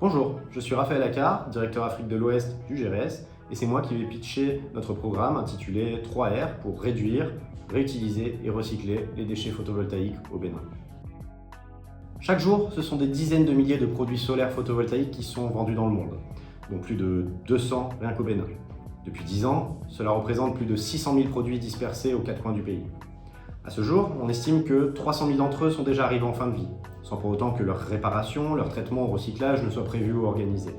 Bonjour, je suis Raphaël Accard, directeur Afrique de l'Ouest du GRS, et c'est moi qui vais pitcher notre programme intitulé 3R pour réduire, réutiliser et recycler les déchets photovoltaïques au Bénin. Chaque jour, ce sont des dizaines de milliers de produits solaires photovoltaïques qui sont vendus dans le monde, dont plus de 200 rien qu'au Bénin. Depuis 10 ans, cela représente plus de 600 000 produits dispersés aux quatre coins du pays. À ce jour, on estime que 300 000 d'entre eux sont déjà arrivés en fin de vie, sans pour autant que leur réparation, leur traitement ou recyclage ne soient prévus ou organisés.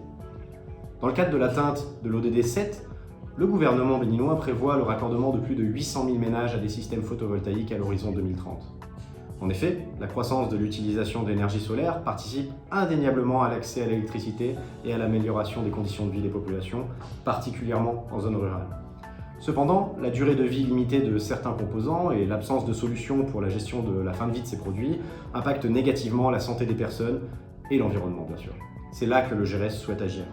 Dans le cadre de l'atteinte de l'ODD 7, le gouvernement béninois prévoit le raccordement de plus de 800 000 ménages à des systèmes photovoltaïques à l'horizon 2030. En effet, la croissance de l'utilisation de l'énergie solaire participe indéniablement à l'accès à l'électricité et à l'amélioration des conditions de vie des populations, particulièrement en zone rurale. Cependant, la durée de vie limitée de certains composants et l'absence de solution pour la gestion de la fin de vie de ces produits impactent négativement la santé des personnes et l'environnement, bien sûr. C'est là que le GRS souhaite agir.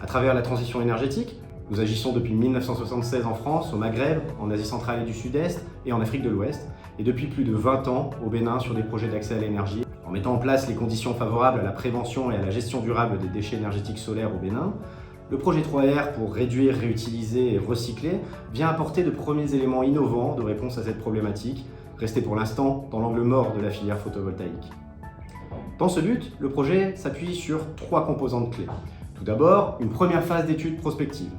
À travers la transition énergétique, nous agissons depuis 1976 en France, au Maghreb, en Asie centrale et du Sud-Est et en Afrique de l'Ouest, et depuis plus de 20 ans au Bénin sur des projets d'accès à l'énergie. En mettant en place les conditions favorables à la prévention et à la gestion durable des déchets énergétiques solaires au Bénin, le projet 3R pour réduire, réutiliser et recycler vient apporter de premiers éléments innovants de réponse à cette problématique, restée pour l'instant dans l'angle mort de la filière photovoltaïque. Dans ce but, le projet s'appuie sur 3 composantes clés. Tout d'abord, une première phase d'étude prospective.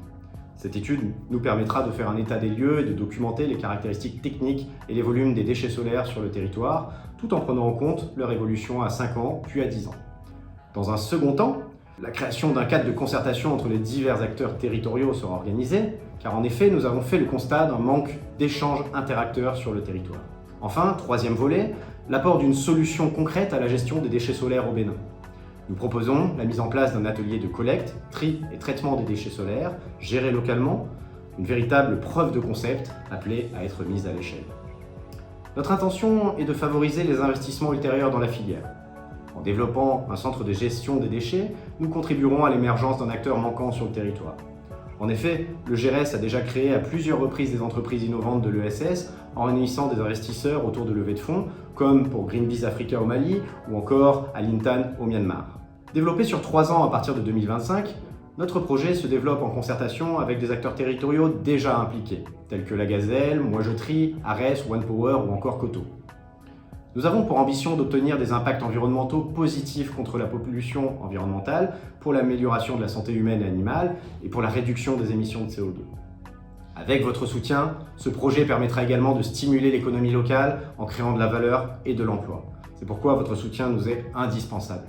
Cette étude nous permettra de faire un état des lieux et de documenter les caractéristiques techniques et les volumes des déchets solaires sur le territoire, tout en prenant en compte leur évolution à 5 ans puis à 10 ans. Dans un second temps, la création d'un cadre de concertation entre les divers acteurs territoriaux sera organisée, car en effet, nous avons fait le constat d'un manque d'échanges interacteurs sur le territoire. Enfin, troisième volet, l'apport d'une solution concrète à la gestion des déchets solaires au Bénin. Nous proposons la mise en place d'un atelier de collecte, tri et traitement des déchets solaires, géré localement, une véritable preuve de concept appelée à être mise à l'échelle. Notre intention est de favoriser les investissements ultérieurs dans la filière. En développant un centre de gestion des déchets, nous contribuerons à l'émergence d'un acteur manquant sur le territoire. En effet, le GRS a déjà créé à plusieurs reprises des entreprises innovantes de l'ESS en réunissant des investisseurs autour de levées de fonds, comme pour Greenpeace Africa au Mali ou encore à l'Intan au Myanmar. Développé sur 3 ans à partir de 2025, notre projet se développe en concertation avec des acteurs territoriaux déjà impliqués, tels que la Gazelle, Moi Je Trie, Ares, OnePower ou encore Koto. Nous avons pour ambition d'obtenir des impacts environnementaux positifs contre la pollution environnementale, pour l'amélioration de la santé humaine et animale et pour la réduction des émissions de CO2. Avec votre soutien, ce projet permettra également de stimuler l'économie locale en créant de la valeur et de l'emploi. C'est pourquoi votre soutien nous est indispensable.